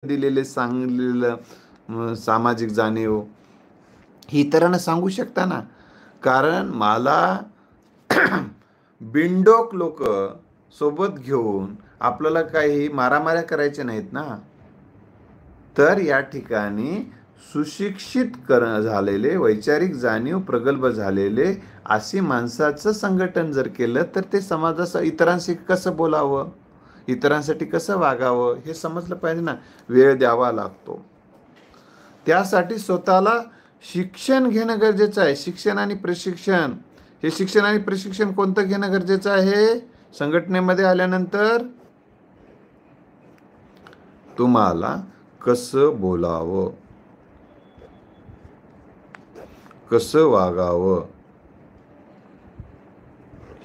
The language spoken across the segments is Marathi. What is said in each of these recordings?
दिलेले सांगलेलं सामाजिक जाणीव ही इतरांना सांगू शकता ना. कारण मला बिनडोक लोक सोबत घेऊन आपल्याला काही मारामाऱ्या करायच्या नाहीत ना. तर या ठिकाणी सुशिक्षित झालेले, वैचारिक जाणीव प्रगल्भ झालेले अशी माणसाचं संघटन जर केलं तर ते समाजाचं इतरांशी कसं बोलावं, इतरांसाठी कसं वागावं हे समजलं पाहिजे ना. वेळ द्यावा लागतो. त्यासाठी स्वतःला शिक्षण घेणं गरजेचं आहे. शिक्षण आणि प्रशिक्षण. हे शिक्षण आणि प्रशिक्षण कोणतं घेणं गरजेचं आहे? संघटनेमध्ये आल्यानंतर तुम्हाला कसं बोलावं, कसं वागावं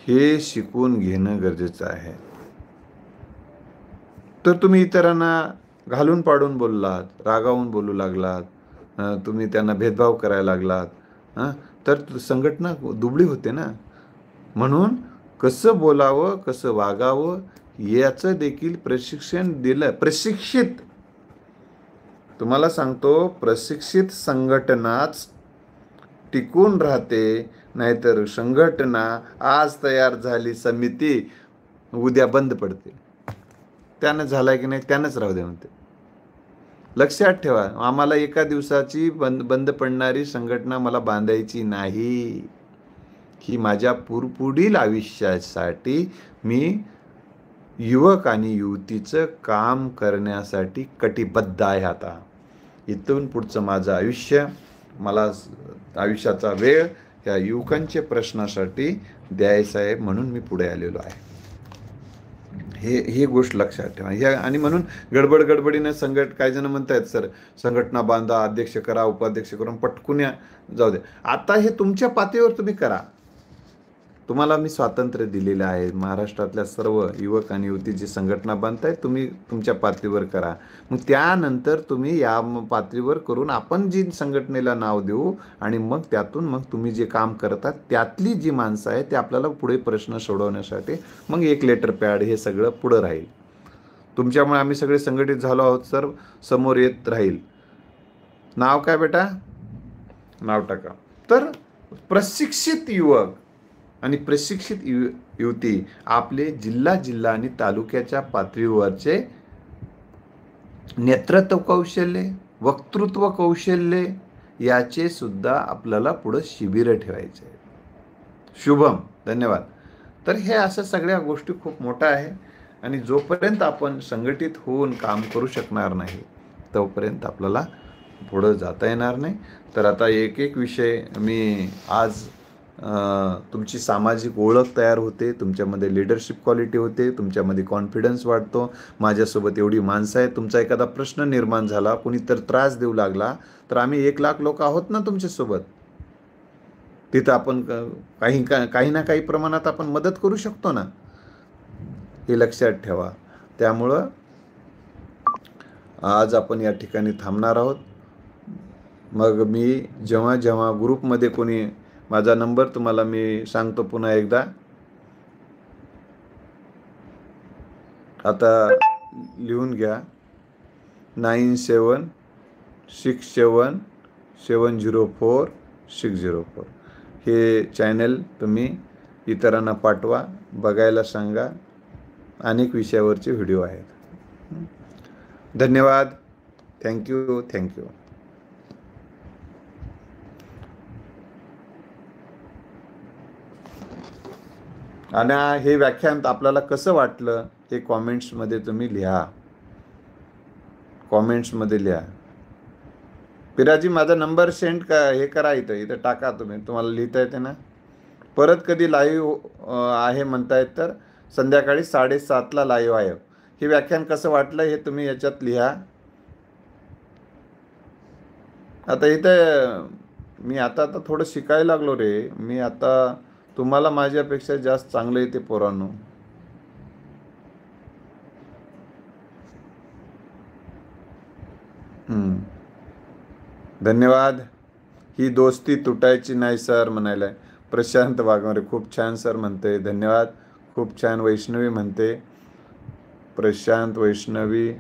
हे शिकून घेणं गरजेचं आहे. तर तुम्ही इतरांना घालून पाडून बोललात, रागावून बोलू लागलात, तुम्ही त्यांना भेदभाव करायला लागलात, तर संघटना दुबळी होते ना. म्हणून कसं बोलावं, कसं वागावं याचं देखील प्रशिक्षण दिलं. प्रशिक्षित, तुम्हाला सांगतो, प्रशिक्षित संघटनाच टिकून राहते. नाहीतर संघटना आज तयार झाली, समिती उद्या बंद पडते. त्यानं झालाय की नाही त्यानंच राहू दे म्हणते. लक्षात ठेवा, आम्हाला एका दिवसाची बंद पडणारी संघटना मला बांधायची नाही. ही माझ्या पुढील आयुष्यासाठी मी युवक आणि युवतीचं काम करण्यासाठी कटिबद्ध आहे. आता इथून पुढचं माझं आयुष्य, मला आयुष्याचा वेळ या युवकांच्या प्रश्नासाठी द्यायचा आहे, म्हणून मी पुढे आलेलो आहे. ही गोष्ट लक्षात ठेवा. ह्या आणि म्हणून गडबडीने काही जण म्हणतायत सर संघटना बांधा, अध्यक्ष करा, उपाध्यक्ष करून पटकून जाऊ दे. आता हे तुमच्या पातळीवर तुम्ही करा. तुम्हाला मी स्वातंत्र्य दिलेलं आहे. महाराष्ट्रातल्या सर्व युवक आणि युवती जी संघटना बांधतायत तुम्ही तुमच्या पातळीवर करा. मग त्यानंतर तुम्ही या पातळीवर करून आपण जी संघटनेला नाव देऊ आणि मग त्यातून मग तुम्ही जे काम करतात त्यातली जी माणसं आहे ते आपल्याला पुढे प्रश्न सोडवण्यासाठी मग एक लेटर पॅड हे सगळं पुढं राहील. तुमच्यामुळे आम्ही सगळे संघटित झालो आहोत सर, समोर येत राहील. नाव काय बेटा? नाव टाका. तर प्रशिक्षित युवक आणि प्रशिक्षित युवती आपले जिल्हा आणि तालुक्याच्या पातळीवरचे नेतृत्व कौशल्य, वक्तृत्व कौशल्य याचे सुद्धा आपल्याला पुढे शिबिर ठेवायचे. शुभम, धन्यवाद. तर हे असं सगळ्या गोष्टी खूप मोठ्या आहे आणि जोपर्यंत आपण संघटित होऊन काम करू शकणार नाही तोपर्यंत आपल्याला पुढं जाता येणार नाही. तर आता एक विषय मी आज तुमची सामाजिक ओळख तयार होते, तुमच्यामध्ये लिडरशिप क्वालिटी होते, तुमच्यामध्ये कॉन्फिडन्स वाढतो. माझ्यासोबत एवढी माणसं आहेत. तुमचा एखादा प्रश्न निर्माण झाला, कोणी तर त्रास देऊ लागला तर आम्ही 1,00,000 लोक आहोत ना तुमच्यासोबत. तिथं आपण काही ना काही प्रमाणात आपण मदत करू शकतो ना. हे लक्षात ठेवा. त्यामुळं आज आपण या ठिकाणी थांबणार आहोत. मग मी जेव्हा ग्रुपमध्ये कोणी, माझा नंबर तुम्हाला मी सांगतो पुन्हा एकदा. आता लिहून घ्या. 9767070604. हे चॅनल तुम्ही इतरांना पाठवा, बघायला सांगा. अनेक विषयावरचे व्हिडिओ आहेत. धन्यवाद. थँक्यू. आणि हे व्याख्यान आपल्याला कसं वाटलं हे कॉमेंट्समध्ये तुम्ही लिहा. पिराजी, माझा नंबर सेंड हे करा, इथं टाका. तुम्हाला लिहिता येते ना. परत कधी लाईव्ह आहे म्हणतायत तर संध्याकाळी 7:30 लाईव्ह आहे. हे व्याख्यान कसं वाटलं हे तुम्ही याच्यात लिहा. आता इथं मी आता थोडं शिकायला लागलो रे. मी आता तुम्हाला माझ्यापेक्षा जास्त चांगलं येते पोरांनो. धन्यवाद. ही दोस्ती तुटायची नाही सर म्हणायलाय प्रशांत वाघमारे. खूप छान सर म्हणते. धन्यवाद. खूप छान. वैष्णवी म्हणते, प्रशांत, वैष्णवी.